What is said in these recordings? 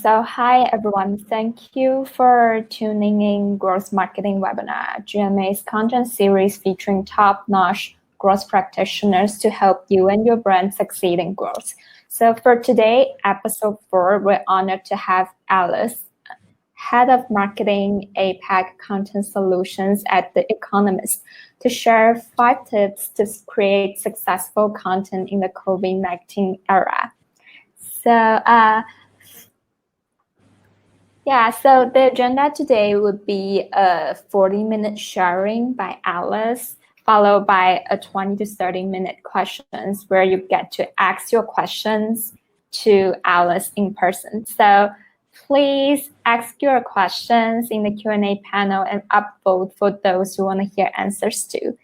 So hi everyone, thank you for tuning in Growth Marketing Webinar, GMA's content series featuring top-notch growth practitioners to help you and your brand succeed in growth. So for today, episode 4, we're honored to have Alice, Head of Marketing APAC Content Solutions at The Economist, to share 5 tips to create successful content in the COVID-19 era. So so the agenda today would be a 40-minute sharing by Alice, followed by a 20 to 30-minute questions where you get to ask your questions to Alice in person. So please ask your questions in the Q&A panel and upvote for those who want to hear answers to.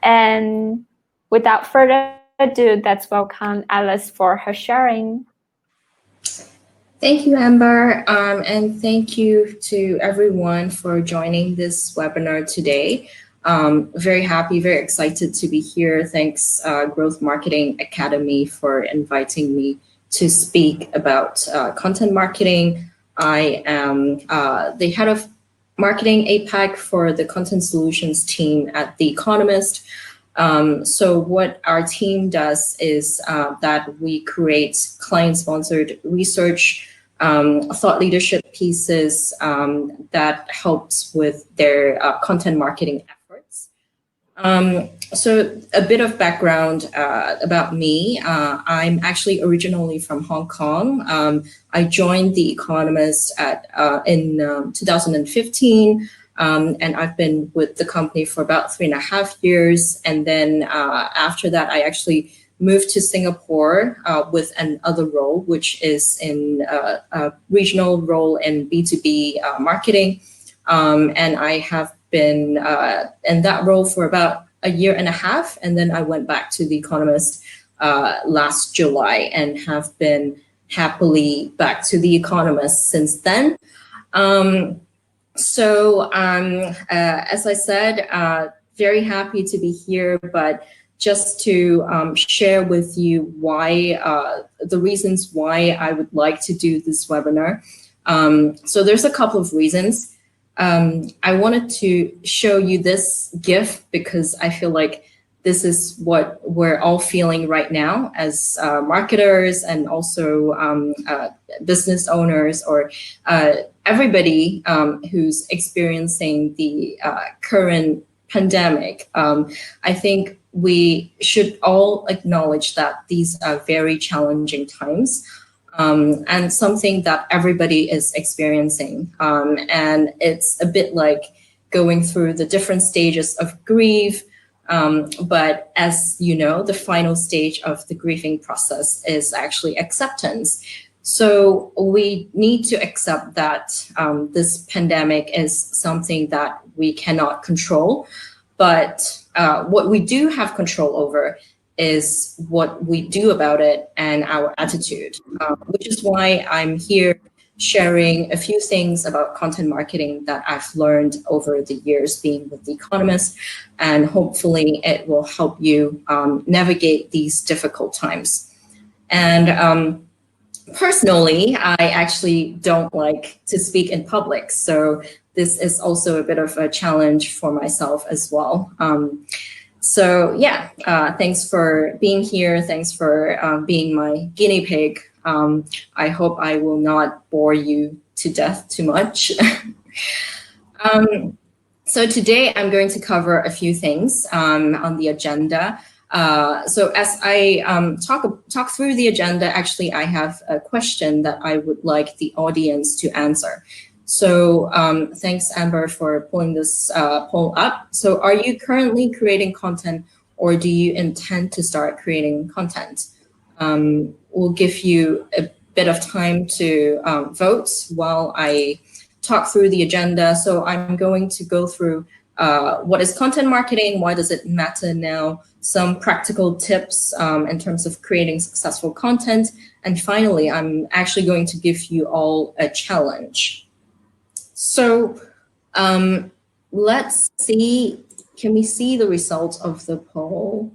And without further ado, let's welcome Alice for her sharing. Thank you, Amber, and thank you to everyone for joining this webinar today. Very happy, very excited to be here. Thanks, Growth Marketing Academy, for inviting me to speak about content marketing. I am the head of Marketing APAC for the Content Solutions team at The Economist. So what our team does is that we create client-sponsored research, thought leadership pieces that helps with their content marketing efforts. So a bit of background about me. I'm actually originally from Hong Kong. I joined The Economist in 2015. And I've been with the company for about 3.5 years. And then after that, I actually moved to Singapore with another role, which is in a regional role in B2B marketing. And I have been in that role for about 1.5 years. And then I went back to The Economist last July and have been happily back to The Economist since then. As I said, very happy to be here, but just to share with you why, the reasons why I would like to do this webinar. So there's a couple of reasons. I wanted to show you this GIF because I feel like this is what we're all feeling right now as marketers and also business owners or everybody who's experiencing the current pandemic. I think we should all acknowledge that these are very challenging times and something that everybody is experiencing. And it's a bit like going through the different stages of grief. But as you know, the final stage of the grieving process is actually acceptance. So we need to accept that this pandemic is something that we cannot control. But what we do have control over is what we do about it and our attitude, which is why I'm here sharing a few things about content marketing that I've learned over the years being with The Economist, and hopefully it will help you navigate these difficult times. And personally, I actually don't like to speak in public, so this is also a bit of a challenge for myself as well. Thanks for being here. Thanks for being my guinea pig. I hope I will not bore you to death too much. So today I'm going to cover a few things on the agenda. So as I talk through the agenda, actually I have a question that I would like the audience to answer. So thanks, Amber, for pulling this poll up. So are you currently creating content, or do you intend to start creating content? We'll give you a bit of time to vote while I talk through the agenda. So I'm going to go through what is content marketing, why does it matter now, some practical tips in terms of creating successful content, and finally, I'm actually going to give you all a challenge. So let's see, can we see the results of the poll?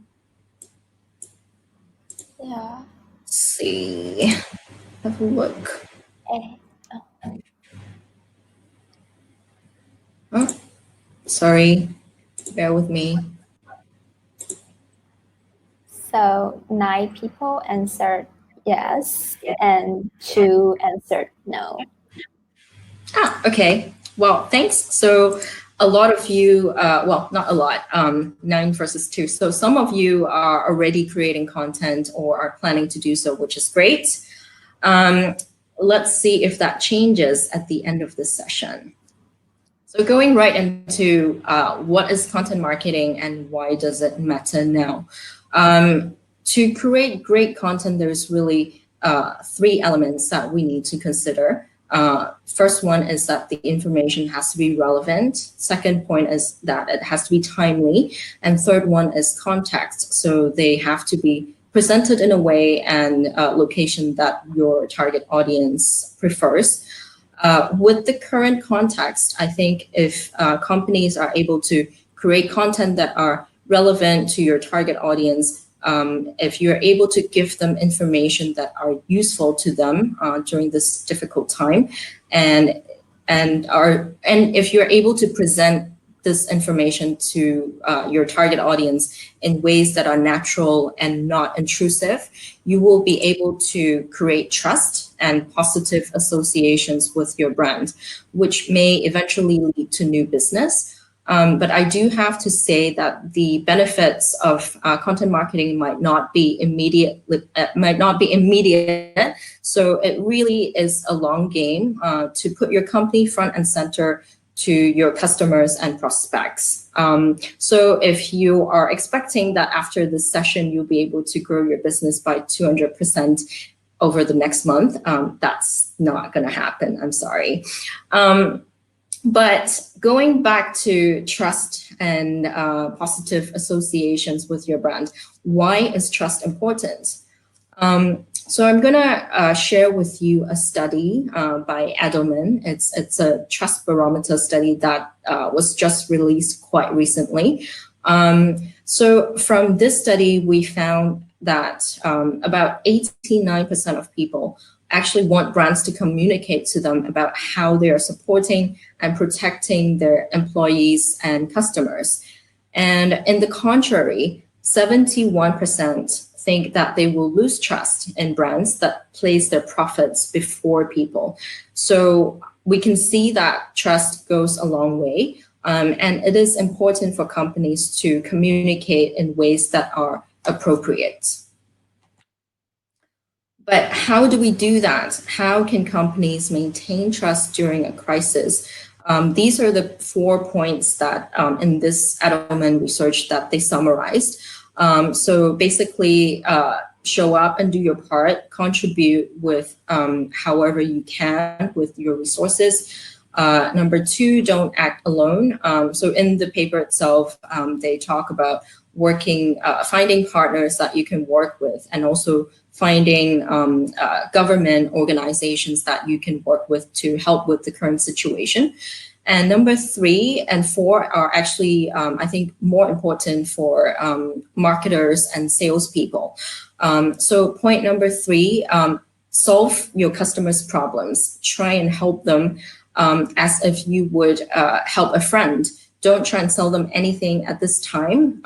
Yeah. Let's see. have a look. Oh, sorry, bear with me. So 9 people answered yes, and 2 answered no. Ah, okay. Well, thanks. So a lot of you, well, not a lot, 9 versus 2. So some of you are already creating content or are planning to do so, which is great. Let's see if that changes at the end of this session. So going right into what is content marketing and why does it matter now? To create great content, there's really 3 elements that we need to consider. First one is that the information has to be relevant. Second point is that it has to be timely. And third one is context. So they have to be presented in a way and location that your target audience prefers. With the current context, I think if companies are able to create content that are relevant to your target audience, if you're able to give them information that are useful to them during this difficult time, and if you're able to present this information to your target audience in ways that are natural and not intrusive, you will be able to create trust and positive associations with your brand, which may eventually lead to new business. But I do have to say that the benefits of content marketing might not be immediate. So it really is a long game to put your company front and center to your customers and prospects. So if you are expecting that after this session, you'll be able to grow your business by 200% over the next month, that's not going to happen. I'm sorry. But going back to trust and positive associations with your brand, why is trust important? So I'm gonna share with you a study by Edelman. It's a trust barometer study that was just released quite recently. So from this study, we found that about 89% of people actually want brands to communicate to them about how they are supporting and protecting their employees and customers. And in the contrary, 71% think that they will lose trust in brands that place their profits before people. So we can see that trust goes a long way. And it is important for companies to communicate in ways that are appropriate. But how do we do that? How can companies maintain trust during a crisis? These are the 4 points that in this Edelman research that they summarized. So basically, show up and do your part, contribute with however you can with your resources. Number 2, don't act alone. So in the paper itself, they talk about finding partners that you can work with, and also finding government organizations that you can work with to help with the current situation. And number 3 and 4 are actually, I think, more important for marketers and salespeople. So point number 3, solve your customers' problems. Try and help them as if you would help a friend. Don't try and sell them anything at this time.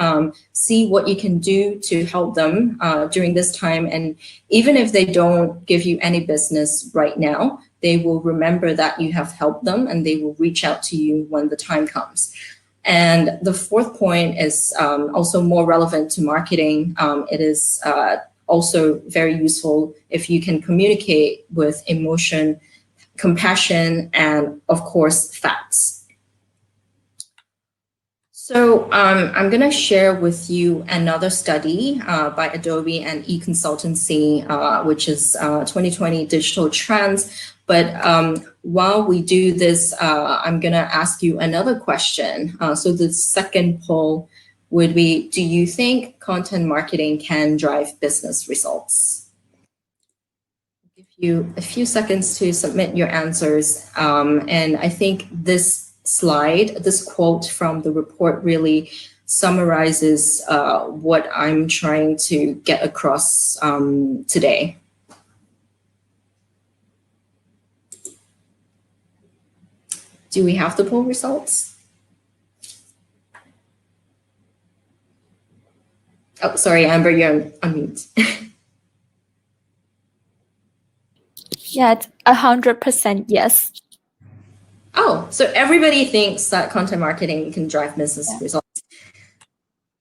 See what you can do to help them during this time. And even if they don't give you any business right now, they will remember that you have helped them and they will reach out to you when the time comes. And the 4th point is also more relevant to marketing. It is also very useful if you can communicate with emotion, compassion, and of course, facts. So I'm going to share with you another study by Adobe and eConsultancy, which is 2020 Digital Trends. But while we do this, I'm going to ask you another question. So the second poll would be, do you think content marketing can drive business results? I'll give you a few seconds to submit your answers. And I think this quote from the report really summarizes what I'm trying to get across today. Do we have the poll results? Oh, sorry, Amber, you're on mute. Yeah, it's 100% yes. Oh, so everybody thinks that content marketing can drive business results.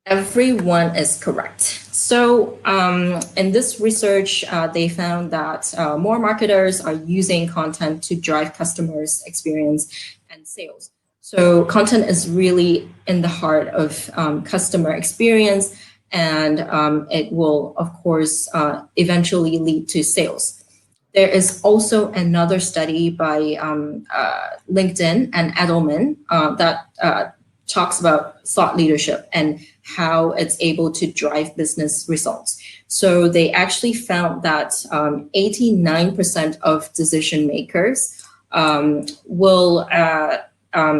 Everyone is correct. So in this research, they found that more marketers are using content to drive customers' experience and sales. So content is really in the heart of customer experience, and it will, of course, eventually lead to sales. There is also another study by LinkedIn and Edelman that talks about thought leadership and how it's able to drive business results. So they actually found that 89% of decision makers will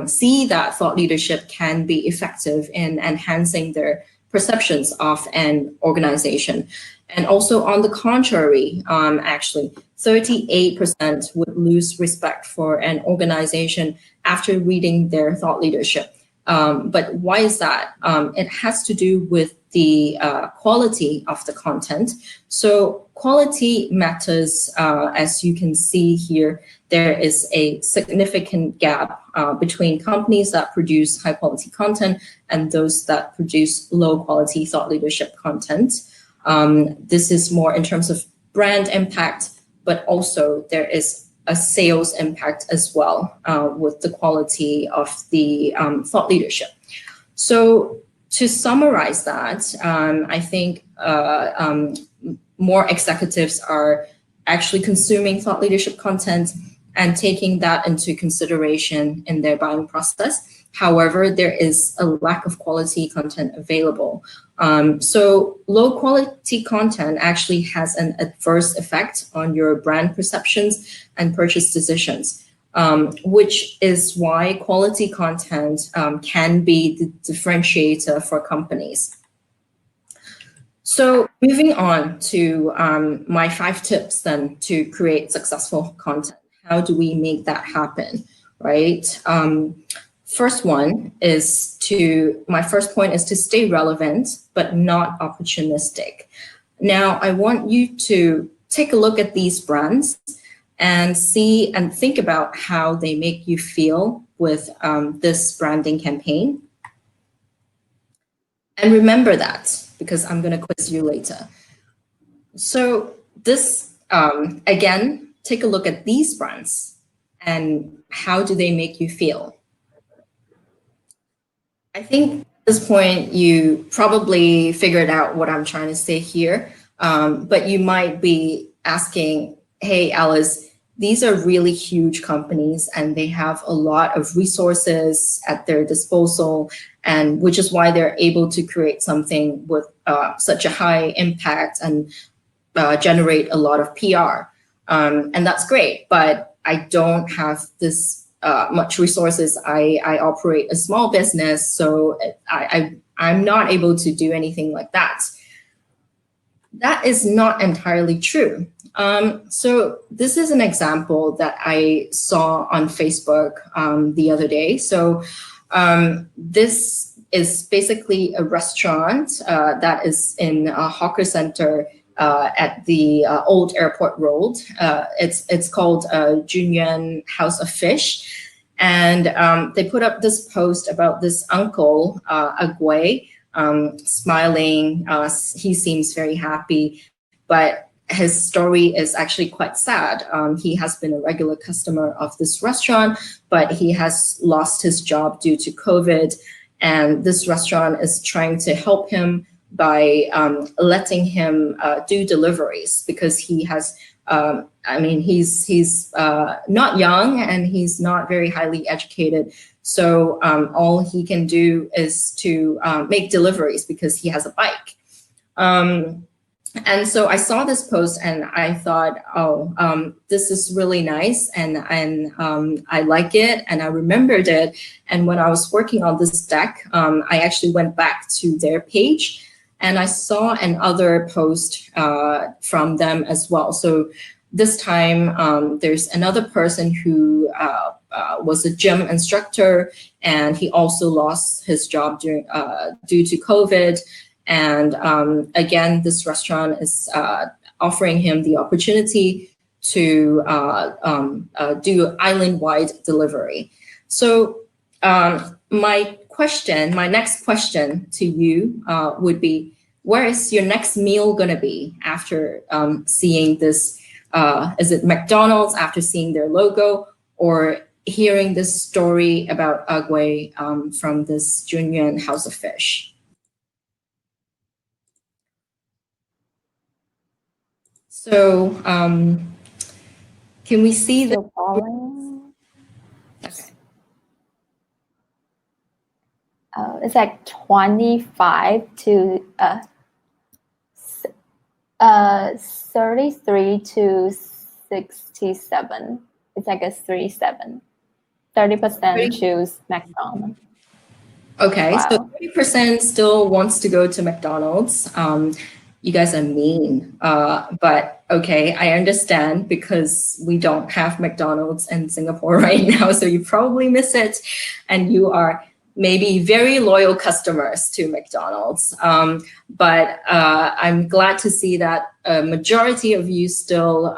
see that thought leadership can be effective in enhancing their perceptions of an organization. And also on the contrary, actually, 38% would lose respect for an organization after reading their thought leadership. But why is that? It has to do with the quality of the content. So quality matters, as you can see here. There is a significant gap between companies that produce high quality content and those that produce low quality thought leadership content. This is more in terms of brand impact, but also there is a sales impact as well with the quality of the thought leadership. So to summarize that, I think more executives are actually consuming thought leadership content and taking that into consideration in their buying process. However, there is a lack of quality content available. So low quality content actually has an adverse effect on your brand perceptions and purchase decisions, which is why quality content can be the differentiator for companies. So moving on to my 5 tips then to create successful content. How do we make that happen, right? First one is my first point is to stay relevant, but not opportunistic. Now, I want you to take a look at these brands and see and think about how they make you feel with this branding campaign. And remember that, because I'm going to quiz you later. So this, again, take a look at these brands and how do they make you feel? I think at this point, you probably figured out what I'm trying to say here, but you might be asking, hey, Alice, these are really huge companies and they have a lot of resources at their disposal, and which is why they're able to create something with such a high impact and generate a lot of PR. And that's great, but I don't have this much resources. I operate a small business, so I'm not able to do anything like that. That is not entirely true. So this is an example that I saw on Facebook the other day. So this is basically a restaurant that is in a hawker center at the old airport road. It's called Junyuan House of Fish. And they put up this post about this uncle, Agway, smiling. He seems very happy, but his story is actually quite sad. He has been a regular customer of this restaurant, but he has lost his job due to COVID. And this restaurant is trying to help him by letting him do deliveries, because he has, he's not young and he's not very highly educated. So all he can do is to make deliveries because he has a bike. And so I saw this post and I thought, oh, this is really nice, and I like it, and I remembered it. And when I was working on this deck, I actually went back to their page and I saw another post from them as well. So this time there's another person who was a gym instructor, and he also lost his job due to COVID. And again, this restaurant is offering him the opportunity to do island-wide delivery. So my next question to you would be, where is your next meal going to be after seeing this? Is it McDonald's after seeing their logo, or hearing this story about Agway from this Junyuan House of Fish? So can we see the following? Okay. It's like 25 to 33 to 67. It's like a 37. 30% choose McDonald's. Okay, Wow. so 30% still wants to go to McDonald's. You guys are mean, but okay, I understand, because we don't have McDonald's in Singapore right now, so you probably miss it, and you are maybe very loyal customers to McDonald's. But I'm glad to see that a majority of you still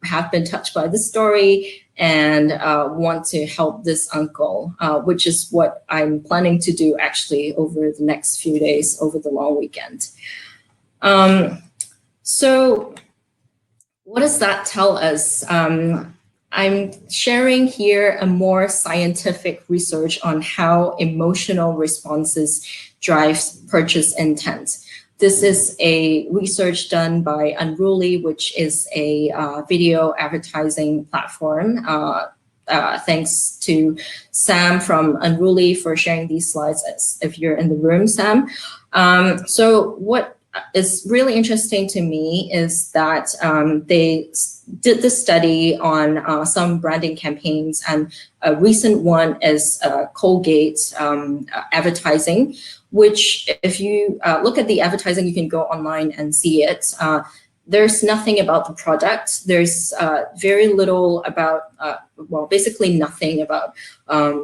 have been touched by the story and want to help this uncle, which is what I'm planning to do actually over the next few days, over the long weekend. So what does that tell us? I'm sharing here a more scientific research on how emotional responses drives purchase intent. This is a research done by Unruly, which is a video advertising platform. Thanks to Sam from Unruly for sharing these slides, if you're in the room, Sam. So what is really interesting to me is that they did this study on some branding campaigns, and a recent one is Colgate advertising, which if you look at the advertising, you can go online and see it. There's nothing about the product. There's very little about, well, basically nothing about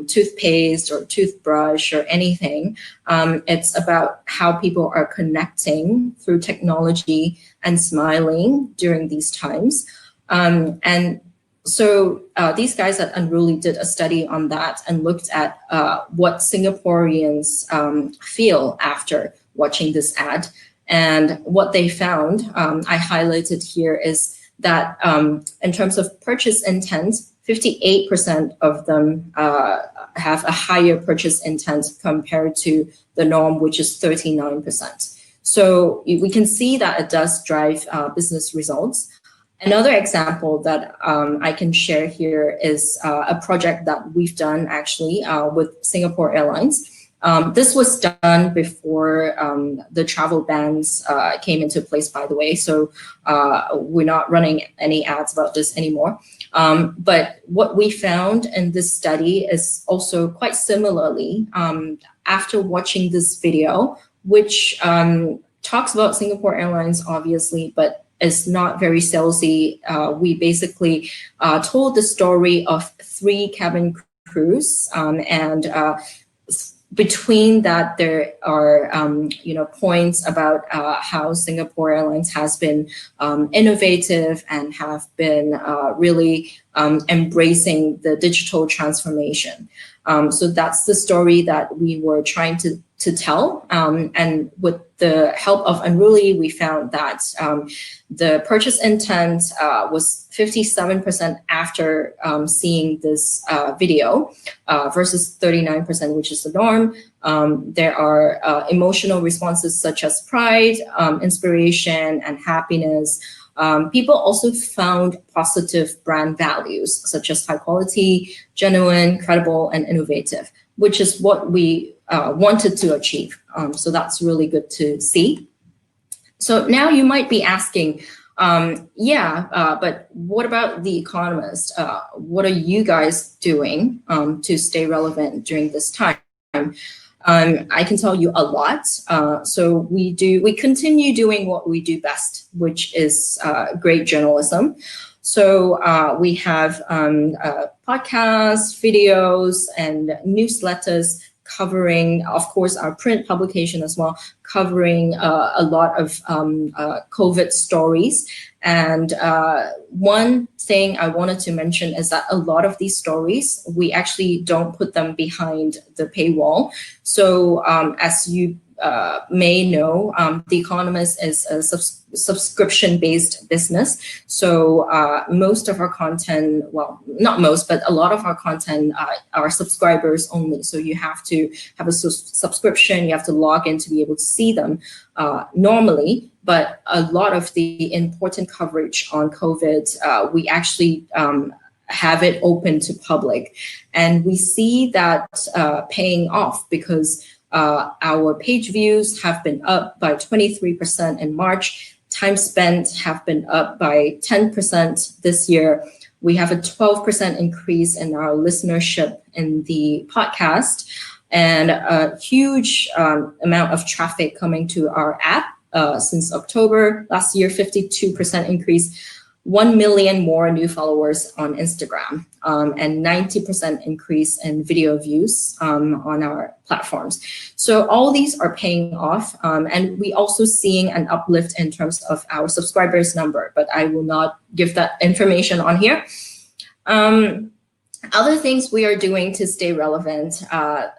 toothpaste or toothbrush or anything. It's about how people are connecting through technology and smiling during these times. And so these guys at Unruly did a study on that and looked at what Singaporeans feel after watching this ad. And what they found, I highlighted here, is that in terms of purchase intent, 58% of them have a higher purchase intent compared to the norm, which is 39%. So we can see that it does drive business results. Another example that I can share here is a project that we've done actually with Singapore Airlines. This was done before the travel bans came into place, by the way, so we're not running any ads about this anymore. But what we found in this study is also quite similarly, after watching this video, which talks about Singapore Airlines, obviously, but is not very salesy. We basically told the story of 3 cabin crews, and between that, there are points about how Singapore Airlines has been innovative and have been really embracing the digital transformation. So that's the story that we were trying to tell. And with the help of Unruly, we found that the purchase intent was 57% after seeing this video versus 39%, which is the norm. There are emotional responses such as pride, inspiration, and happiness. People also found positive brand values such as high quality, genuine, credible, and innovative, which is what we wanted to achieve. So that's really good to see. So now you might be asking, but what about The Economist? What are you guys doing to stay relevant during this time? I can tell you a lot. So we continue doing what we do best, which is great journalism. So we have podcasts, videos, and newsletters covering, of course, our print publication as well, covering a lot of COVID stories. And one thing I wanted to mention is that a lot of these stories, we actually don't put them behind the paywall. So as you may know, The Economist is a subscription-based business. So most of our content, well, not most, but a lot of our content are subscribers only. So you have to have a subscription, you have to log in to be able to see them normally. But a lot of the important coverage on COVID, we actually have it open to public. And we see that paying off because our page views have been up by 23% in March. Time spent have been up by 10% this year. We have a 12% increase in our listenership in the podcast, and a huge amount of traffic coming to our app since October last year, 52% increase. 1 million more new followers on Instagram, and 90% increase in video views on our platforms. So all these are paying off, and we also seeing an uplift in terms of our subscribers number, but I will not give that information on here. Other things we are doing to stay relevant,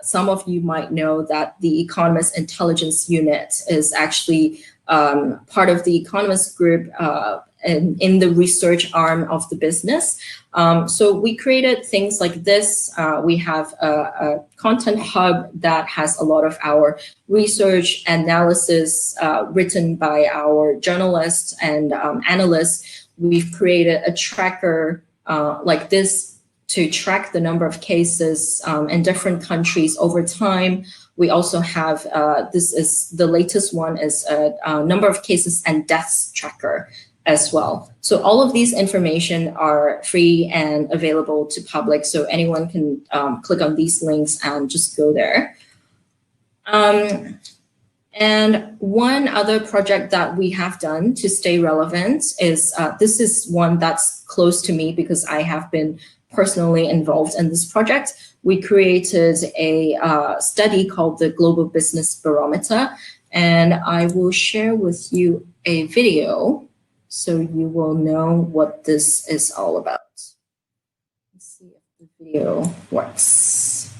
some of you might know that the Economist Intelligence Unit is actually part of the Economist Group in the research arm of the business. So we created things like this. We have a content hub that has a lot of our research analysis written by our journalists and analysts. We've created a tracker like this to track the number of cases in different countries over time. We also have, this is the latest one, is a number of cases and deaths tracker as well. So all of these information are free and available to public, so anyone can click on these links and just go there. And one other project that we have done to stay relevant is, this is one that's close to me because I have been personally involved in this project. We created a study called the Global Business Barometer, and I will share with you a video so you will know what this is all about. Let's see if the video works.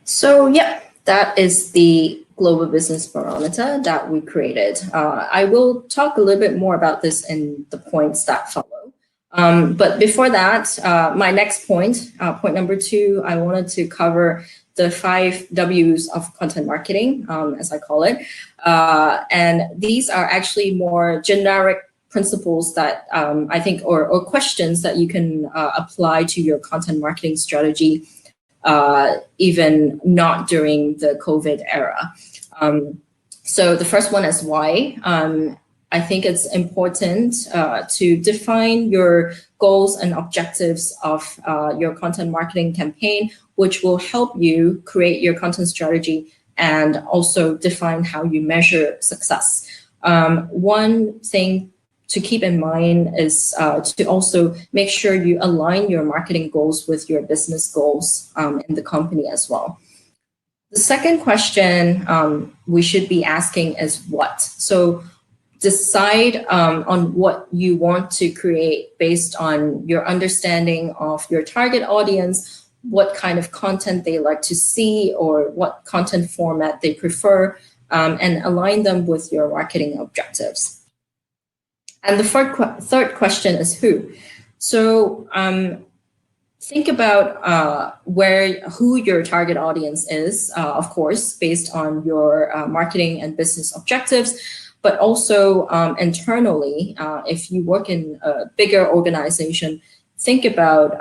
So yeah, that is the Global Business Barometer that we created. I will talk a little bit more about this in the points that follow. But before that, my next point, point number 2, I wanted to cover the 5 W's of content marketing, as I call it. And these are actually more generic principles that I think, or questions that you can apply to your content marketing strategy, even not during the COVID era. So the first one is why. I think it's important to define your goals and objectives of your content marketing campaign, which will help you create your content strategy and also define how you measure success. One thing to keep in mind is to also make sure you align your marketing goals with your business goals in the company as well. The second question we should be asking is what. So decide on what you want to create based on your understanding of your target audience, what kind of content they like to see or what content format they prefer, and align them with your marketing objectives. And the third question is who. So think about who your target audience is, of course, based on your marketing and business objectives, but also internally, if you work in a bigger organization, think about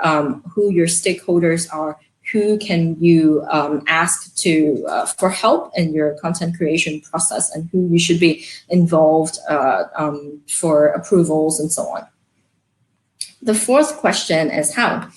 who your stakeholders are, who can you ask to for help in your content creation process, and who you should be involved for approvals and so on. The fourth question is how.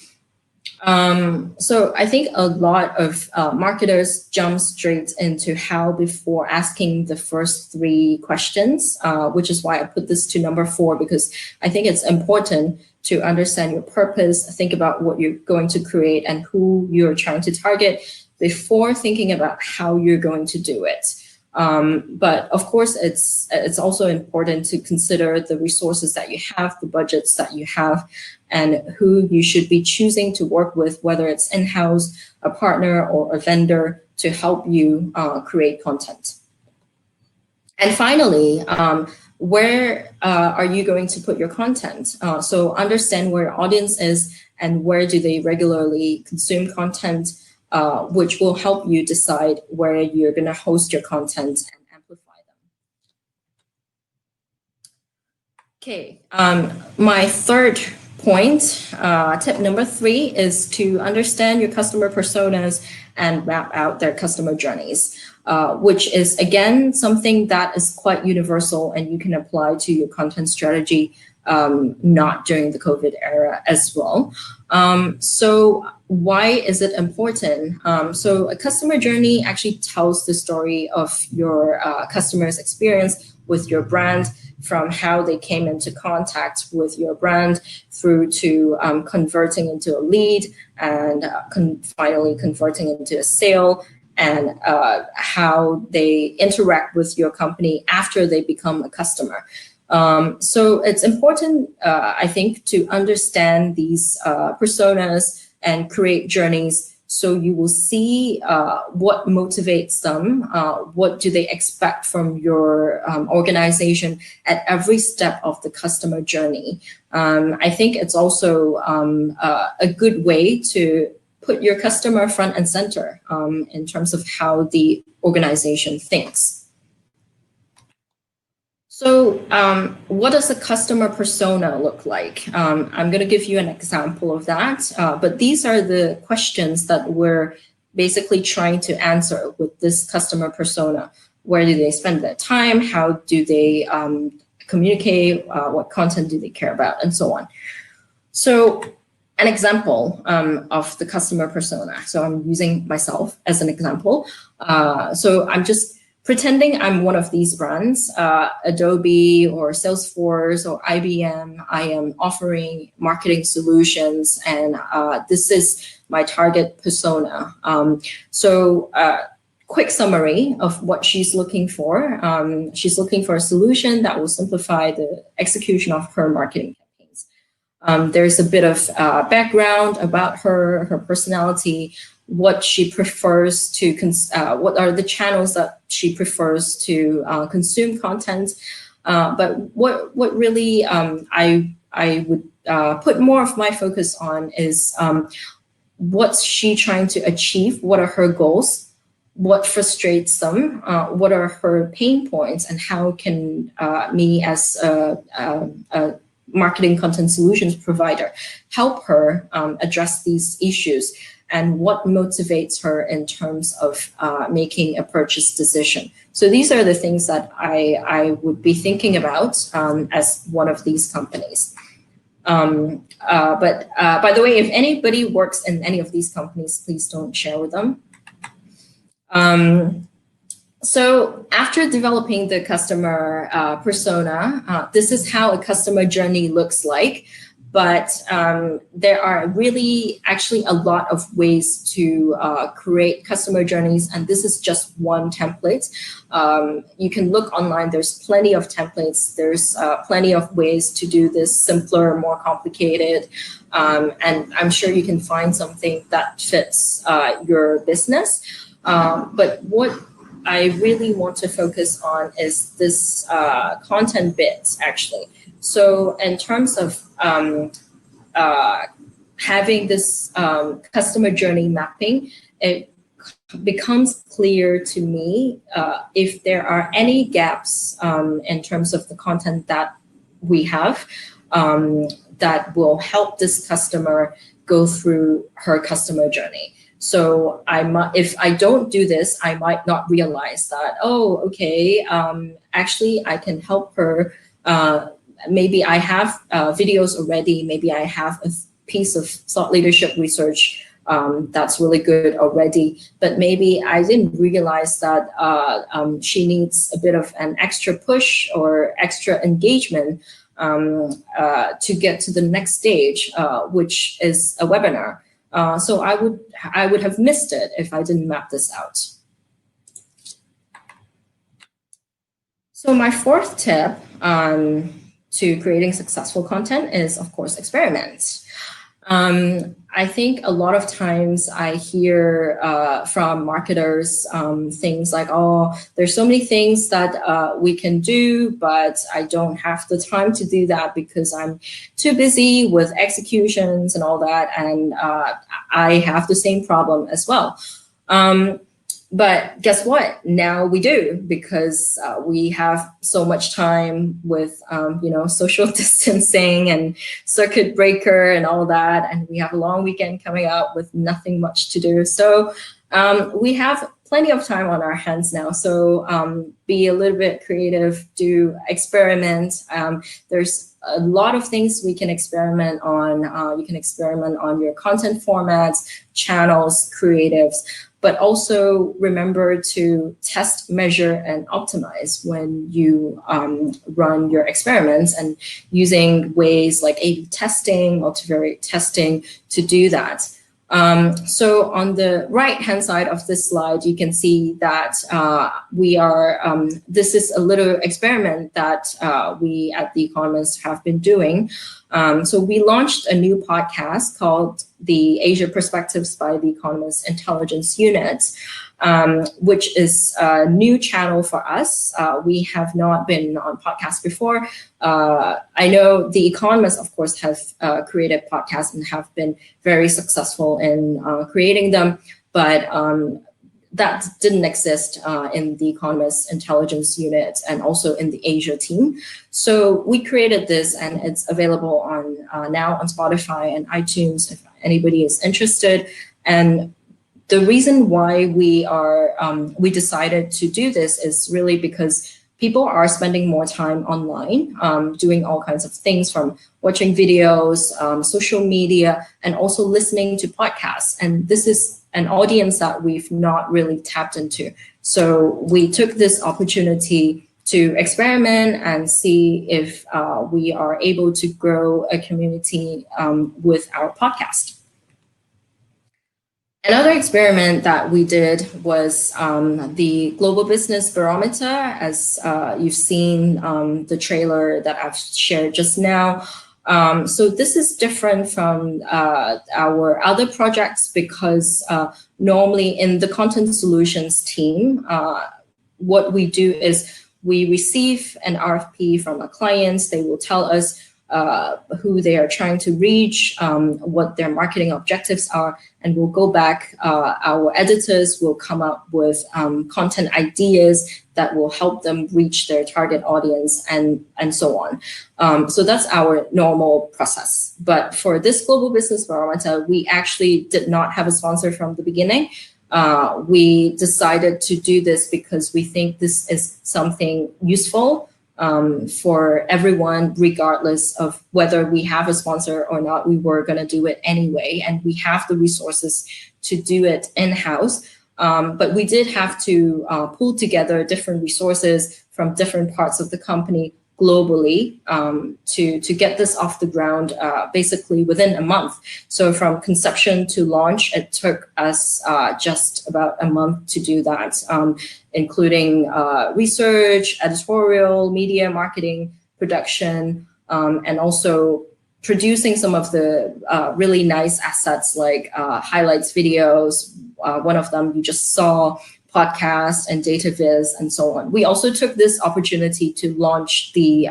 So I think a lot of marketers jump straight into how before asking the first three questions, which is why I put this to number 4, because I think it's important to understand your purpose, think about what you're going to create and who you're trying to target before thinking about how you're going to do it. But of course, it's also important to consider the resources that you have, the budgets that you have, and who you should be choosing to work with, whether it's in-house, a partner, or a vendor to help you create content. And finally, where are you going to put your content? So understand where your audience is and where do they regularly consume content, which will help you decide where you're going to host your content and amplify them. Okay, my third point, tip number 3, is to understand your customer personas and map out their customer journeys, which is, again, something that is quite universal and you can apply to your content strategy, not during the COVID era as well. So why is it important? So a customer journey actually tells the story of your customer's experience with your brand, from how they came into contact with your brand through to converting into a lead and finally converting into a sale, and how they interact with your company after they become a customer. So it's important, I think, to understand these personas and create journeys so you will see what motivates them, what do they expect from your organization at every step of the customer journey. I think it's also a good way to put your customer front and center in terms of how the organization thinks. So what does a customer persona look like? I'm going to give you an example of that, but these are the questions that we're basically trying to answer with this customer persona. Where do they spend their time? How do they communicate? What content do they care about? And so on. So an example of the customer persona. So I'm using myself as an example. So I'm just pretending I'm one of these brands, Adobe or Salesforce or IBM. I am offering marketing solutions, and this is my target persona. Quick summary of what she's looking for. She's looking for a solution that will simplify the execution of her marketing campaigns. There's a bit of background about her personality, what she prefers to, what are the channels that she prefers to consume content. But what really I would put more of my focus on is what's she trying to achieve? What are her goals? What frustrates them? What are her pain points? And how can me as a marketing content solutions provider help her address these issues? And what motivates her in terms of making a purchase decision. So these are the things that I would be thinking about as one of these companies. But by the way, if anybody works in any of these companies, please don't share with them. So after developing the customer persona, this is how a customer journey looks like. But there are really actually a lot of ways to create customer journeys, and this is just one template. You can look online, there's plenty of templates, there's plenty of ways to do this simpler, more complicated, and I'm sure you can find something that fits your business. But what I really want to focus on is this content bit, actually. So in terms of having this customer journey mapping, it becomes clear to me if there are any gaps in terms of the content that we have that will help this customer go through her customer journey. So if I don't do this, I might not realize that, oh, okay, actually I can help her. Maybe I have videos already, maybe I have a piece of thought leadership research that's really good already, but maybe I didn't realize that she needs a bit of an extra push or extra engagement to get to the next stage, which is a webinar. So I would have missed it if I didn't map this out. So my fourth tip to creating successful content is, of course, experiment. I think a lot of times I hear from marketers things like, oh, there's so many things that we can do, but I don't have the time to do that because I'm too busy with executions and all that. And I have the same problem as well. But guess what? Now we do, because we have so much time with, social distancing and circuit breaker and all that. And we have a long weekend coming up with nothing much to do. So we have plenty of time on our hands now. So be a little bit creative, do experiment. There's a lot of things we can experiment on. You can experiment on your content formats, channels, creatives. But also remember to test, measure, and optimize when you run your experiments, and using ways like A/B testing, multivariate testing to do that. So on the right-hand side of this slide, you can see that this is a little experiment that we at The Economist have been doing. So we launched a new podcast called The Asia Perspectives by The Economist Intelligence Unit, which is a new channel for us. We have not been on podcasts before. I know The Economist, of course, have created podcasts and have been very successful in creating them, but that didn't exist in The Economist Intelligence Unit and also in the Asia team. So we created this, and it's available on now on Spotify and iTunes if anybody is interested. And the reason why we decided to do this is really because people are spending more time online, doing all kinds of things, from watching videos, social media, and also listening to podcasts. And this is an audience that we've not really tapped into. So we took this opportunity to experiment and see if we are able to grow a community with our podcast. Another experiment that we did was the Global Business Barometer, as you've seen the trailer that I've shared just now. So this is different from our other projects because normally in the content solutions team, what we do is we receive an RFP from our clients. They will tell us who they are trying to reach, what their marketing objectives are, and we'll go back. Our editors will come up with content ideas that will help them reach their target audience, and so on. So that's our normal process. But for this Global Business Barometer, we actually did not have a sponsor from the beginning. We decided to do this because we think this is something useful for everyone, regardless of whether we have a sponsor or not. We were going to do it anyway, and we have the resources to do it in-house. But we did have to pull together different resources from different parts of the company globally to get this off the ground basically within a month. So from conception to launch, it took us just about a month to do that, including research, editorial, media, marketing, production, and also producing some of the really nice assets like highlights videos. One of them you just saw, podcast and data viz, and so on. We also took this opportunity to launch the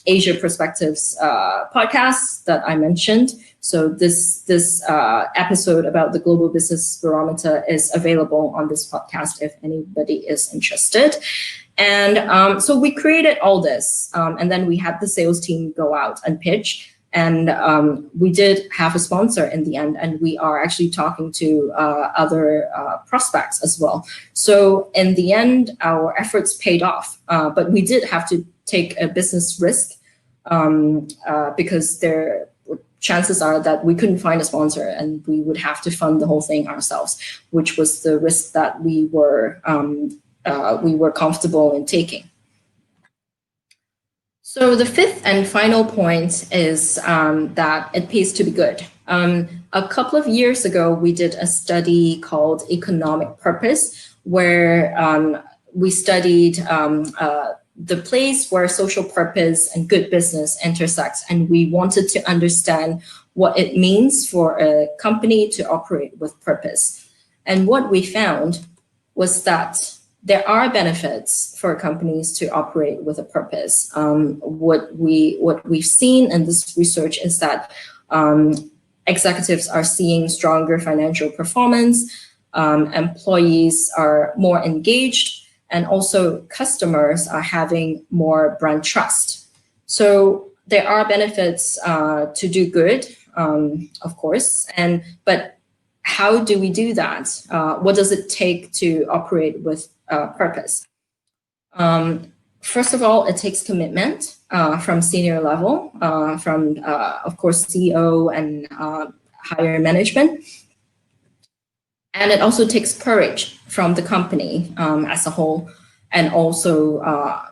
Asia Perspectives podcast that I mentioned. So this episode about the Global Business Barometer is available on this podcast if anybody is interested. And so we created all this, and then we had the sales team go out and pitch. And we did have a sponsor in the end, and we are actually talking to other prospects as well. So in the end, our efforts paid off, but we did have to take a business risk because chances are that we couldn't find a sponsor and we would have to fund the whole thing ourselves, which was the risk that we were comfortable in taking. So the fifth and final point is that it pays to be good. A couple of years ago, we did a study called Economic Purpose, where we studied the place where social purpose and good business intersects, and we wanted to understand what it means for a company to operate with purpose. And what we found was that there are benefits for companies to operate with a purpose. What we've seen in this research is that executives are seeing stronger financial performance, employees are more engaged, and also customers are having more brand trust. So there are benefits to do good, of course, but how do we do that? What does it take to operate with purpose? First of all, it takes commitment from senior level, from, of course, CEO and higher management. And it also takes courage from the company as a whole, and also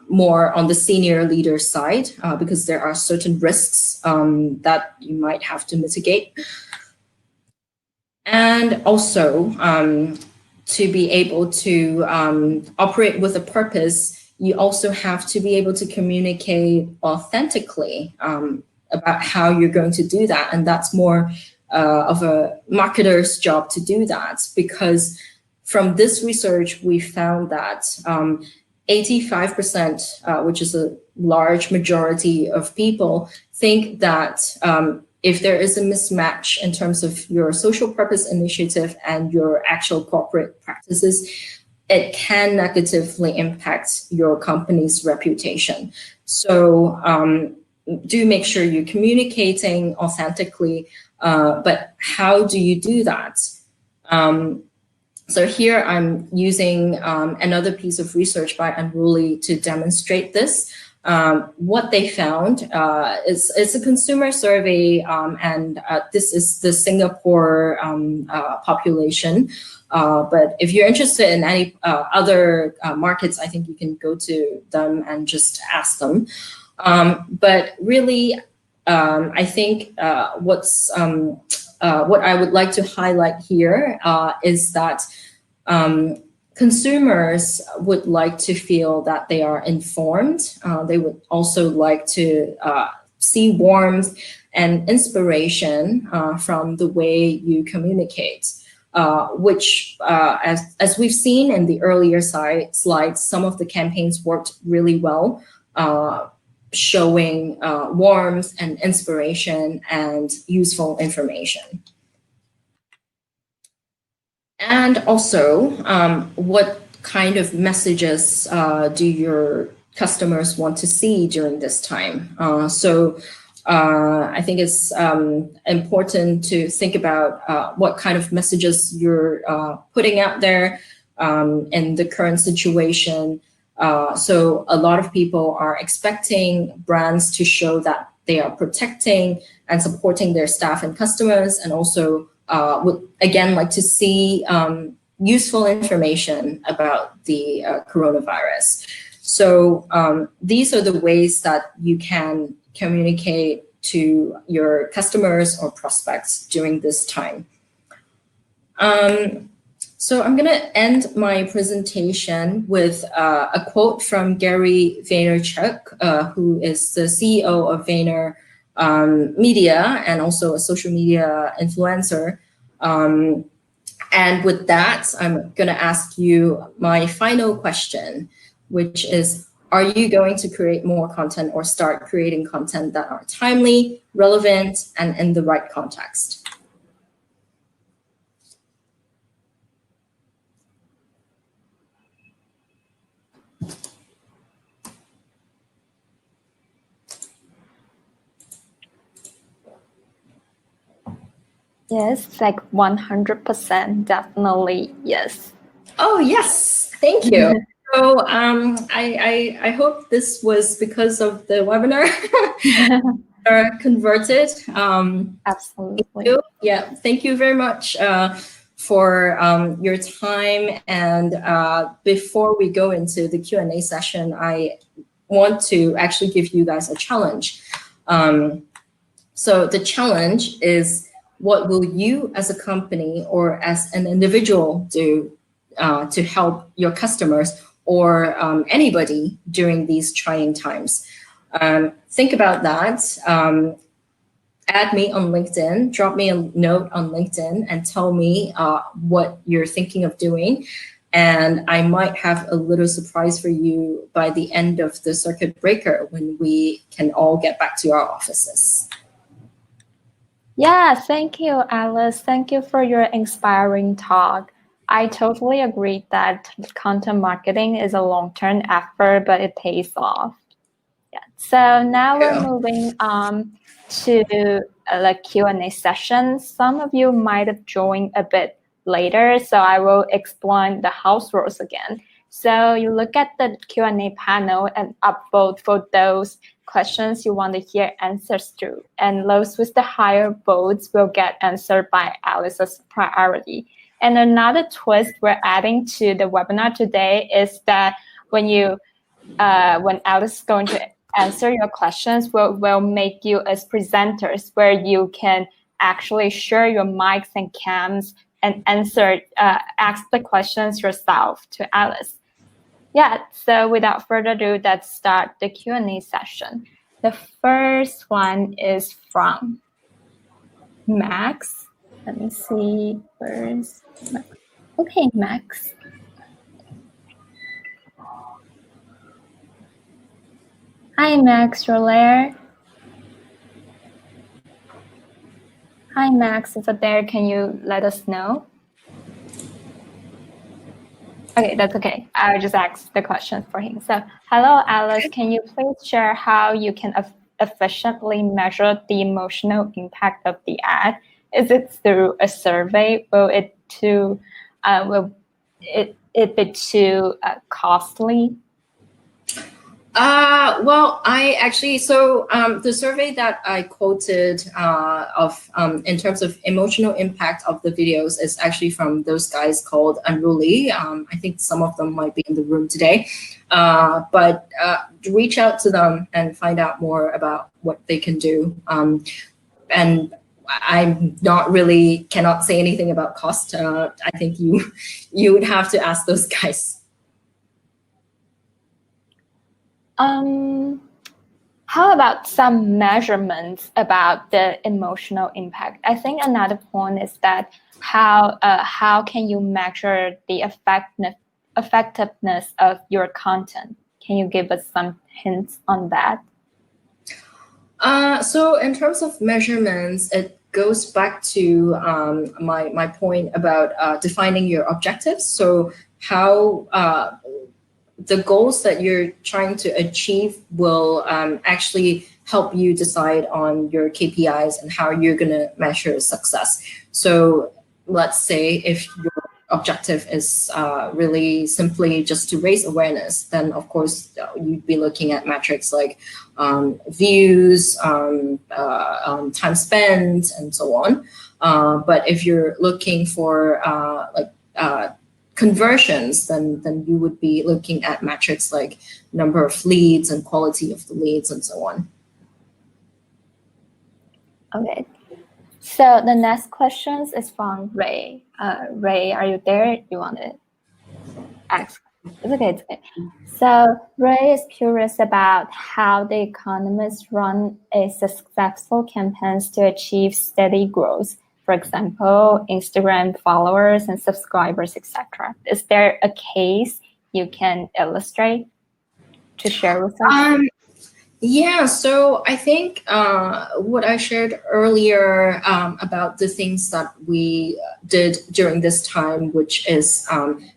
more on the senior leader side, because there are certain risks that you might have to mitigate. And also, to be able to operate with a purpose, you also have to be able to communicate authentically about how you're going to do that. And that's more of a marketer's job to do that, because from this research, we found that 85%, which is a large majority of people, think that if there is a mismatch in terms of your social purpose initiative and your actual corporate practices, it can negatively impact your company's reputation. So do make sure you're communicating authentically, but how do you do that? So here I'm using another piece of research by Unruly to demonstrate this. What they found is it's a consumer survey, and this is the Singapore population. But if you're interested in any other markets, I think you can go to them and just ask them. But really, I think what I would like to highlight here is that consumers would like to feel that they are informed. They would also like to see warmth and inspiration from the way you communicate, which, as we've seen in the earlier slides, some of the campaigns worked really well, showing warmth and inspiration and useful information. And also, what kind of messages do your customers want to see during this time? So I think it's important to think about what kind of messages you're putting out there in the current situation. So a lot of people are expecting brands to show that they are protecting and supporting their staff and customers, and also would again like to see useful information about the coronavirus. So these are the ways that you can communicate to your customers or prospects during this time. So I'm going to end my presentation with a quote from Gary Vaynerchuk, who is the CEO of Vayner Media and also a social media influencer. And with that, I'm going to ask you my final question, which is, Are you going to create more content or start creating content that are timely, relevant, and in the right context? Yes, like 100%, definitely yes. Oh, yes, thank you. So I hope this was because of the webinar are converted. Absolutely. Yeah, thank you very much for your time. And before we go into the Q&A session, I want to actually give you guys a challenge. So the challenge is, what will you as a company or as an individual do to help your customers or anybody during these trying times? Think about that. Add me on LinkedIn, drop me a note on LinkedIn and tell me what you're thinking of doing. And I might have a little surprise for you by the end of the circuit breaker when we can all get back to our offices. Yeah, thank you, Alice. Thank you for your inspiring talk. I totally agree that content marketing is a long-term effort, but it pays off. Yeah. So now we're moving to the Q&A session. Some of you might have joined a bit later, so I will explain the house rules again. So you look at the Q&A panel and upvote for those questions you want to hear answers to. And those with the higher votes will get answered by Alice as priority. And another twist we're adding to the webinar today is that when Alice is going to answer your questions, will make you as presenters, where you can actually share your mics and cams and ask the questions yourself to Alice. Yeah, so without further ado, let's start the Q&A session. The first one is from Max. Let me see, where's Max? Okay, Max. Hi, Max, you're there? Hi, Max, is it there? Can you let us know? Okay, that's okay. I'll just ask the question for him. So, hello, Alice. Can you please share how you can efficiently measure the emotional impact of the ad? Is it through a survey? Will it be too costly? Well, I actually, so the survey that I quoted in terms of emotional impact of the videos is actually from those guys called Unruly. I think some of them might be in the room today, but reach out to them and find out more about what they can do. And I'm not really, cannot say anything about cost. I think you would have to ask those guys. How about some measurements about the emotional impact? I think another point is that how can you measure the effectiveness of your content? Can you give us some hints on that? So in terms of measurements, it goes back to my point about defining your objectives. So how the goals that you're trying to achieve will actually help you decide on your KPIs and how you're going to measure success. So let's say if your objective is really simply just to raise awareness, then of course you'd be looking at metrics like views, time spent, and so on. But if you're looking for conversions, then you would be looking at metrics like number of leads and quality of the leads and so on. Okay. So the next question is from Ray. Ray, are you there? You want to ask? It's okay. It's okay. So Ray is curious about how the Economist run a successful campaigns to achieve steady growth. For example, Instagram followers and subscribers, etc. Is there a case you can illustrate? to share with us? Yeah, so I think what I shared earlier about the things that we did during this time, which is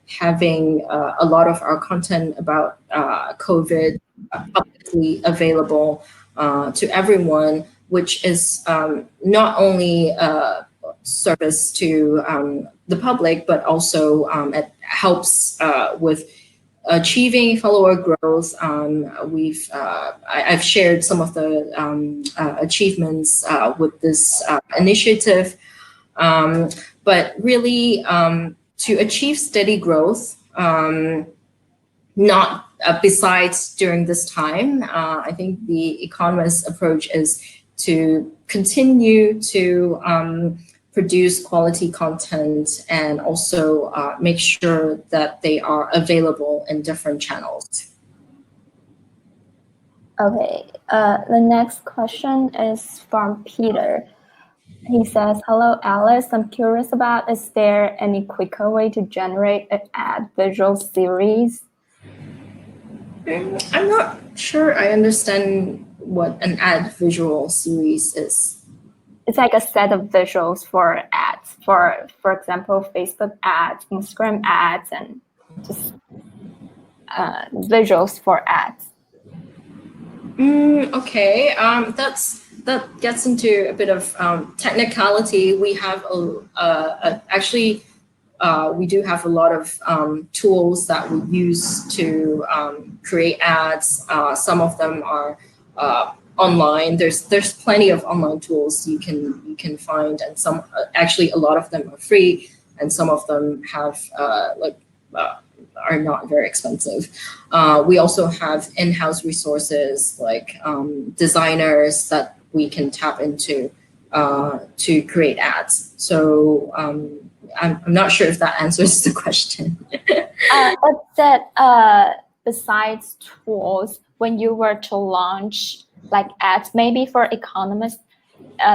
having a lot of our content about COVID publicly available to everyone, which is not only a service to the public, but also it helps with achieving follower growth. I've shared some of the achievements with this initiative, but really to achieve steady growth, not besides during this time, I think the Economist approach is to continue to produce quality content and also make sure that they are available in different channels. Okay, the next question is from Peter. He says, hello, Alice. I'm curious about, is there any quicker way to generate an ad visual series? I'm not sure I understand what an ad visual series is. It's like a set of visuals for ads, for example, Facebook ads, Instagram ads, and just visuals for ads. Okay, that gets into a bit of technicality. We have actually we do have a lot of tools that we use to create ads. Some of them are online. There's plenty of online tools you can find, and some actually a lot of them are free, and some of them have are not very expensive. We also have in-house resources like designers that we can tap into to create ads. So I'm not sure if that answers the question. But that besides tools, when you were to launch like ads, maybe for economists,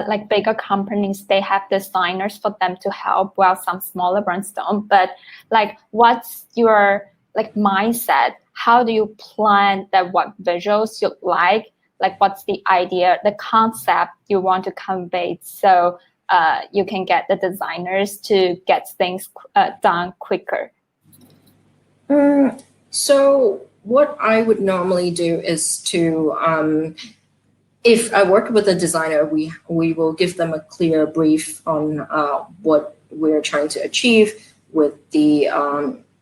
like bigger companies, they have designers for them to help, while some smaller brands don't. But like, what's your like mindset? How do you plan that? What visuals you like? Like, what's the idea, the concept you want to convey, so you can get the designers to get things done quicker? So what I would normally do is to if I work with a designer, we will give them a clear brief on what we're trying to achieve with the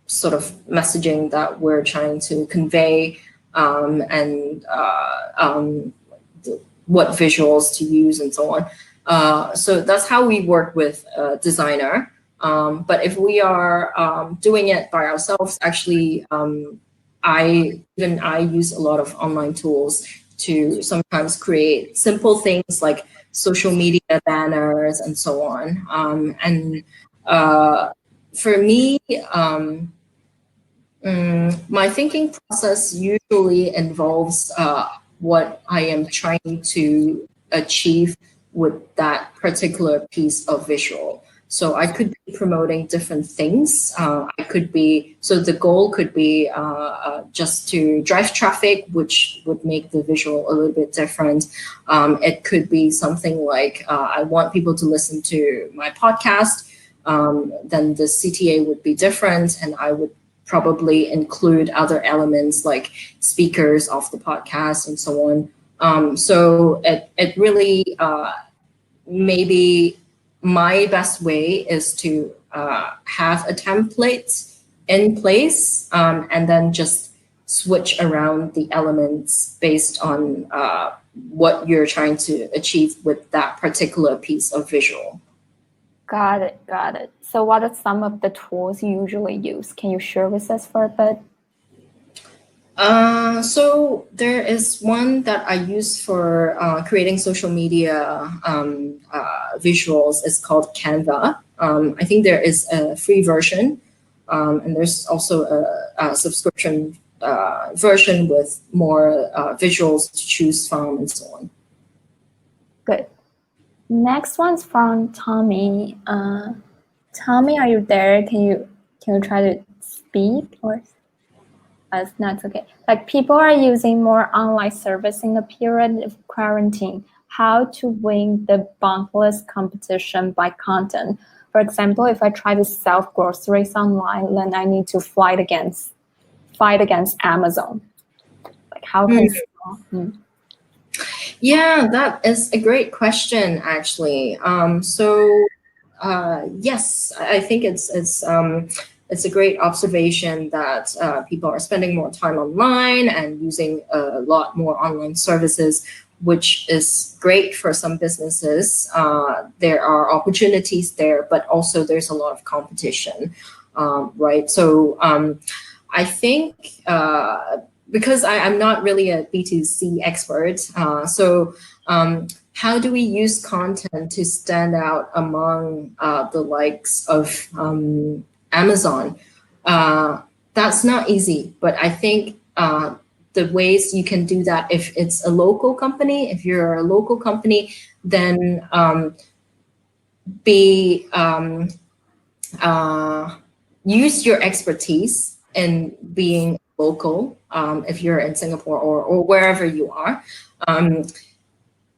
sort of messaging that we're trying to convey, and what visuals to use and so on. So that's how we work with a designer. But if we are doing it by ourselves, actually, I use a lot of online tools to sometimes create simple things like social media banners and so on. And for me, my thinking process usually involves what I am trying to achieve with that particular piece of visual. So I could be promoting different things. So the goal could be just to drive traffic, which would make the visual a little bit different. It could be something like, I want people to listen to my podcast. Then the CTA would be different, and I would probably include other elements like speakers of the podcast and so on. So it really, maybe my best way is to have a template in place, and then just switch around the elements based on what you're trying to achieve with that particular piece of visual. Got it, got it. So what are some of the tools you usually use? Can you share with us for a bit? So there is one that I use for creating social media visuals. It's called Canva. I think there is a free version, and there's also a subscription version with more visuals to choose from and so on. Good. Next one's from Tommy. Tommy, are you there? Can you try to speak or? No, it's okay. Like people are using more online service in the period of quarantine. How to win the boundless competition by content? For example, if I try to sell groceries online, then I need to fight against Amazon. Like how can Yeah, that is a great question, actually. Yes, I think it's a great observation that people are spending more time online and using a lot more online services, which is great for some businesses. There are opportunities there, but also there's a lot of competition, right? So I think because I'm not really a B2C expert, how do we use content to stand out among the likes of Amazon? That's not easy, but I think the ways you can do that, if it's a local company, if you're a local company, then use your expertise in being local. If you're in Singapore or wherever you are,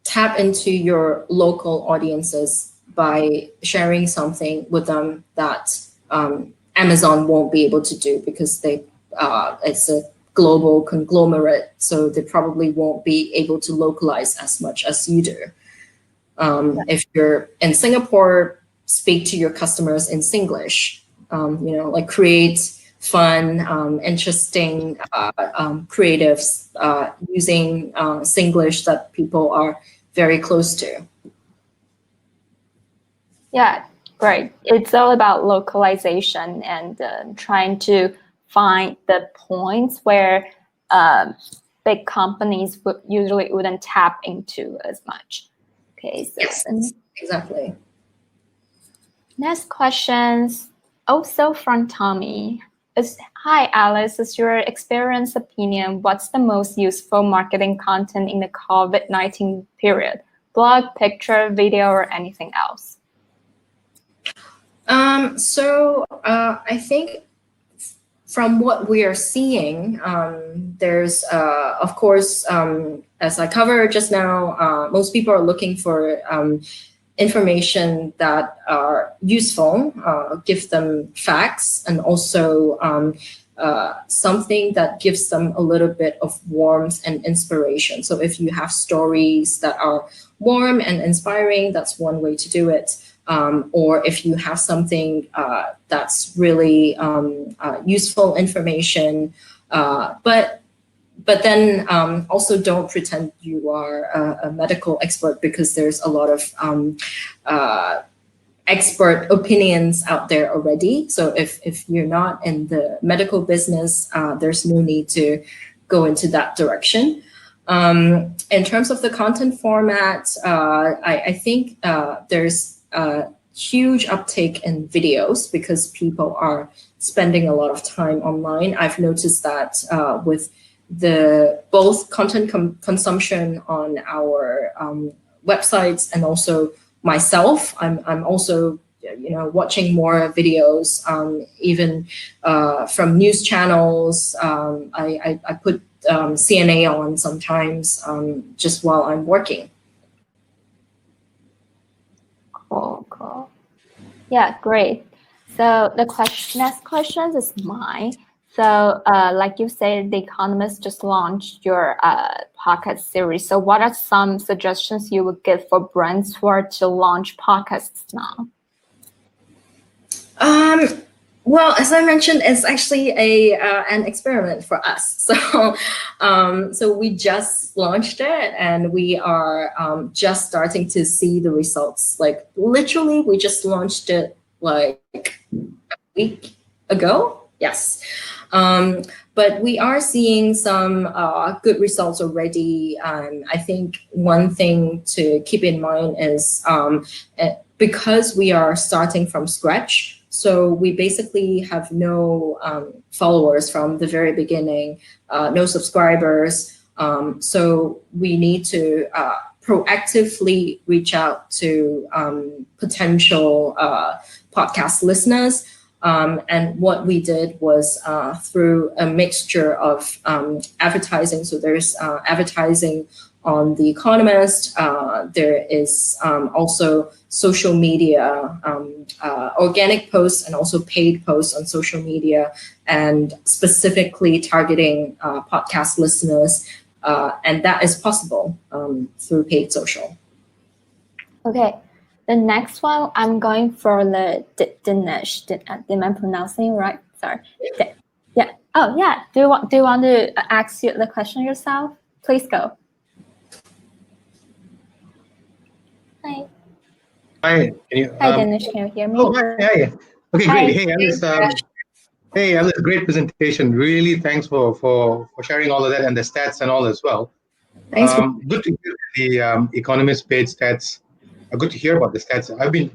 tap into your local audiences by sharing something with them that Amazon won't be able to do, because it's a global conglomerate, so they probably won't be able to localize as much as you do. If you're in Singapore, speak to your customers in Singlish. Like create fun, interesting creatives using Singlish that people are very close to. Yeah, great. It's all about localization and trying to find the points where big companies usually wouldn't tap into as much. Okay, so yes, exactly. Next questions, also from Tommy. Hi, Alice. Is your experience opinion, what's the most useful marketing content in the COVID-19 period? Blog, picture, video, or anything else? I think from what we are seeing, there's, of course, as I covered just now, most people are looking for information that are useful, give them facts, and also something that gives them a little bit of warmth and inspiration. So if you have stories that are warm and inspiring, that's one way to do it. Or if you have something that's really useful information, but then also don't pretend you are a medical expert, because there's a lot of expert opinions out there already. So if you're not in the medical business, there's no need to go into that direction. In terms of the content format, I think there's a huge uptake in videos, because people are spending a lot of time online. I've noticed that with both content consumption on our websites, and also myself, I'm also watching more videos, even from news channels. I put CNA on sometimes, just while I'm working. Cool. Yeah, great. So the next question is mine. So like you said, The Economist just launched your podcast series. So what are some suggestions you would give for brands who are to launch podcasts now? Well, as I mentioned, it's actually an experiment for us. So we just launched it, and we are just starting to see the results. Like literally, we just launched it like a week ago. Yes. But we are seeing some good results already. I think one thing to keep in mind is because we are starting from scratch, so we basically have no followers from the very beginning, no subscribers. So we need to proactively reach out to potential podcast listeners. And what we did was through a mixture of advertising. So there's advertising on The Economist. There is also social media, organic posts and also paid posts on social media, and specifically targeting podcast listeners. And that is possible through paid social. Okay, the next one, I'm going for the Dinesh. Am I pronouncing right? Sorry. Yeah. Oh, yeah. Do you want to ask the question yourself? Please go. Hi. Hi. Hi, Dinesh. Can you hear me? Oh, hi. Okay, Hi. great. Hey, Alice, great presentation. Really, thanks for sharing all of that and the stats and all as well. Thanks. Good to hear the Economist paid stats. Good to hear about the stats. I've been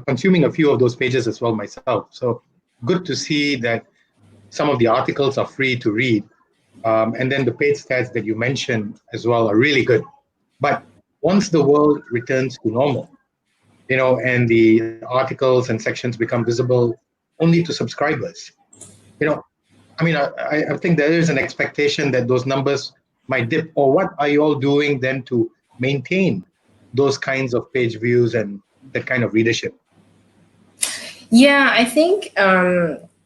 consuming a few of those pages as well myself. So good to see that some of the articles are free to read, and then the paid stats that you mentioned as well are really good. But once the world returns to normal, and the articles and sections become visible only to subscribers, I think there is an expectation that those numbers might dip. Or what are you all doing then to maintain those kinds of page views and that kind of readership? Yeah, I think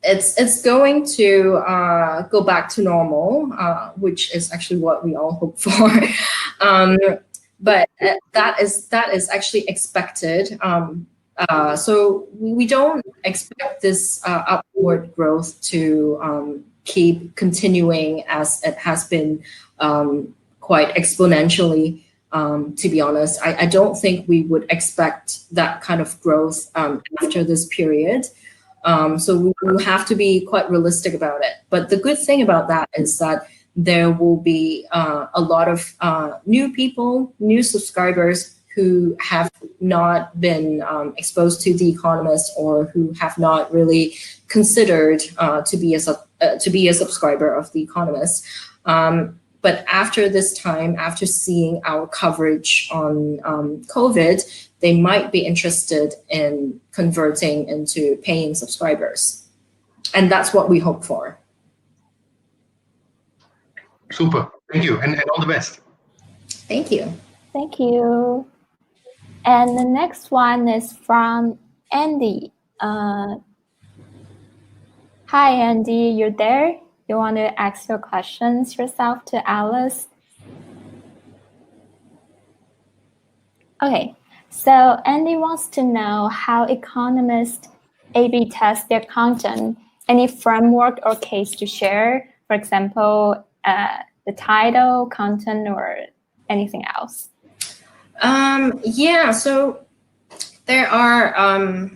it's going to go back to normal, which is actually what we all hope for. But that is actually expected. So we don't expect this upward growth to keep continuing as it has been quite exponentially. To be honest, I don't think we would expect that kind of growth after this period. So we will have to be quite realistic about it. But the good thing about that is that there will be a lot of new people, new subscribers who have not been exposed to The Economist or who have not really considered to be a subscriber of The Economist. But after this time, after seeing our coverage on COVID, they might be interested in converting into paying subscribers. And that's what we hope for. Super. Thank you. And all the best. Thank you. Thank you. And the next one is from Andy. Hi, Andy, you're there? You want to ask your questions yourself to Alice? Okay, so Andy wants to know how economists A/B test their content. Any framework or case to share? For example, the title, content, or anything else? Yeah, so there are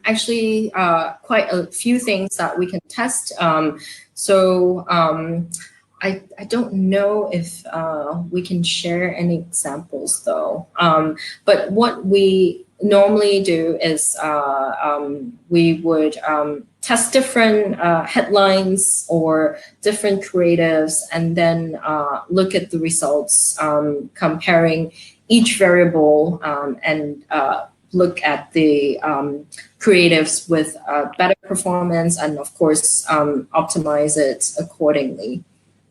actually quite a few things that we can test. I don't know if we can share any examples though. But what we normally do is we would test different headlines or different creatives, and then look at the results, comparing each variable and look at the creatives with better performance, and of course optimize it accordingly.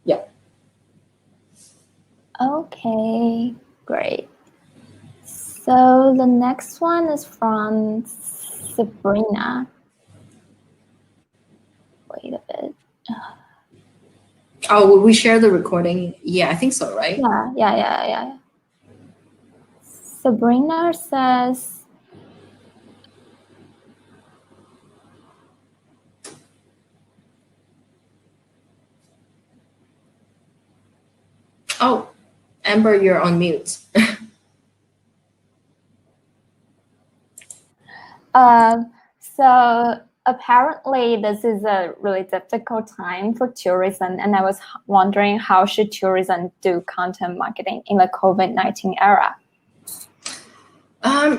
Yeah. Okay, great. So the next one is from Sabrina. Wait a bit. Oh, will we share the recording? Yeah, I think so, right? Yeah. Sabrina says, oh, Amber, you're on mute. So apparently this is a really difficult time for tourism, and I was wondering how should tourism do content marketing in the COVID-19 era?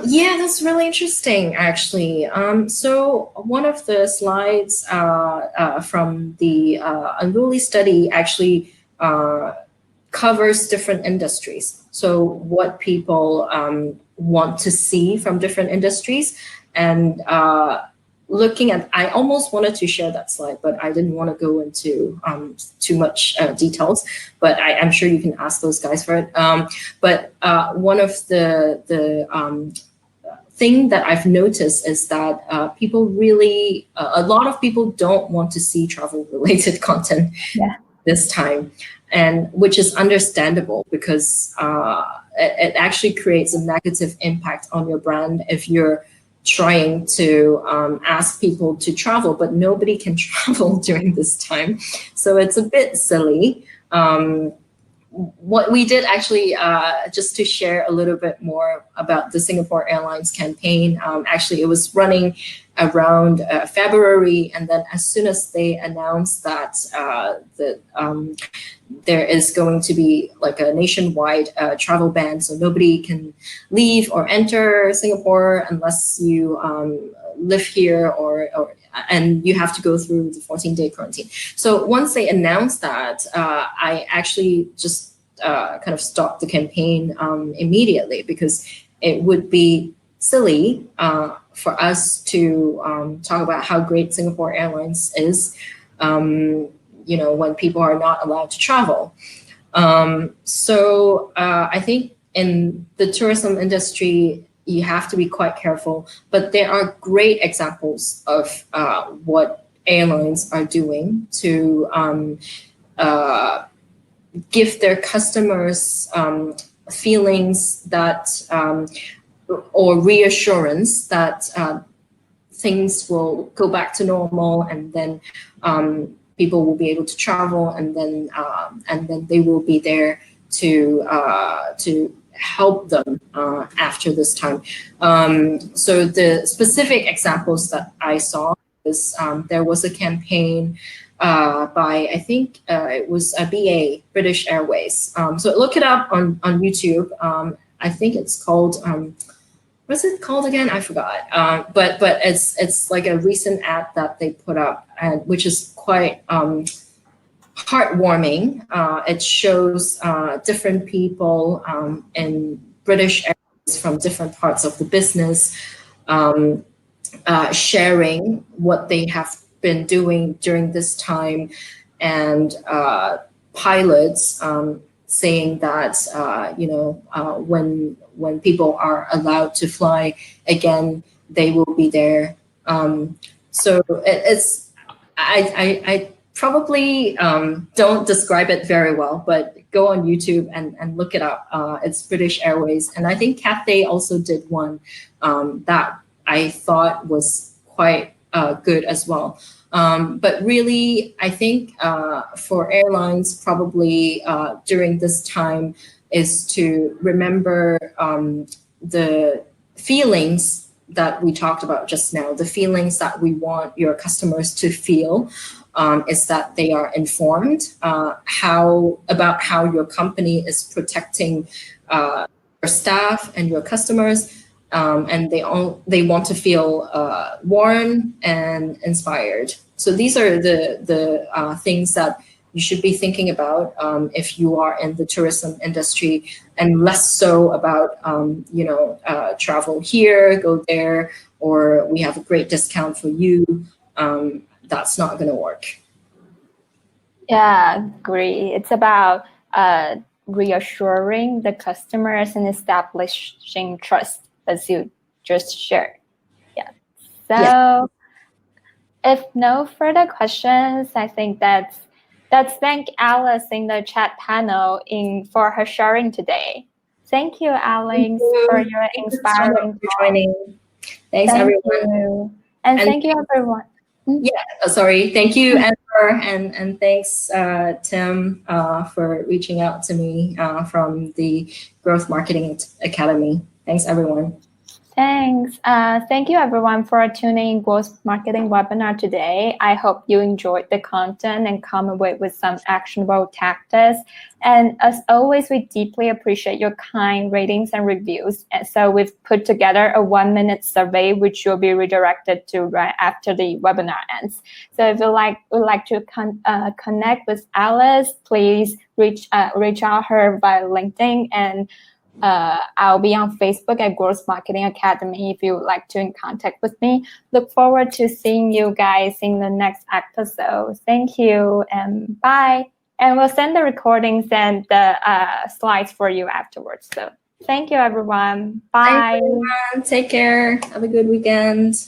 Yeah, that's really interesting, actually. So one of the slides from the Unruly study actually covers different industries. So what people want to see from different industries, and looking at, I almost wanted to share that slide, but I didn't want to go into too much details, but I'm sure you can ask those guys for it. But one of the thing that I've noticed is that people really, a lot of people don't want to see travel related content this time, and which is understandable, because it actually creates a negative impact on your brand if you're trying to ask people to travel, but nobody can travel during this time. So it's a bit silly. What we did actually, just to share a little bit more about the Singapore Airlines campaign, actually it was running around February, and then as soon as they announced that there is going to be like a nationwide travel ban, so nobody can leave or enter Singapore unless you live here, and you have to go through the 14-day quarantine. So once they announced that, I actually just kind of stopped the campaign immediately, because it would be silly for us to talk about how great Singapore Airlines is, you know, when people are not allowed to travel. So I think in the tourism industry, you have to be quite careful, but there are great examples of what airlines are doing to give their customers feelings that, or reassurance that things will go back to normal, and then people will be able to travel, and then they will be there to help them after this time. So the specific examples that I saw is there was a campaign by, I think it was a BA, British Airways. So look it up on YouTube. I think it's called, what's it called again? I forgot. But it's like a recent ad that they put up, and which is quite heartwarming. It shows different people in British Airways from different parts of the business sharing what they have been doing during this time, and pilots saying that you know, when people are allowed to fly again, they will be there. So it's I probably don't describe it very well, but go on YouTube and look it up. It's British Airways, and I think Cathay also did one that I thought was quite good as well. But really, I think for airlines, probably during this time, is to remember the feelings that we talked about just now, the feelings that we want your customers to feel, is that they are informed about how your company is protecting your staff and your customers, and they want to feel warm and inspired. So these are the things that you should be thinking about if you are in the tourism industry, and less so about you know, travel here, go there, or we have a great discount for you. That's not going to work. Yeah, agree. It's about reassuring the customers and establishing trust, as you just shared. Yeah. So Yeah. if no further questions, I think let's thank Alice in the chat panel for her sharing today. Thank you, Alex, for your inspiring for joining. Thanks, everyone. You. And thank you, everyone. Yeah, sorry. Thank you, Amber, and thanks, Tim, for reaching out to me from the Growth Marketing Academy. Thanks, everyone. Thanks. Thank you, everyone, for tuning in Growth Marketing webinar today. I hope you enjoyed the content and come away with some actionable tactics. And as always, we deeply appreciate your kind ratings and reviews. And so we've put together a 1-minute survey, which you'll be redirected to right after the webinar ends. So if you would like to connect with Alice, please reach out her via LinkedIn, and I'll be on Facebook at Growth Marketing Academy if you would like to in contact with me. Look forward to seeing you guys in the next episode. Thank you and bye. And we'll send the recordings and the slides for you afterwards. So thank you, everyone. Bye. Thanks, everyone. Take care. Have a good weekend.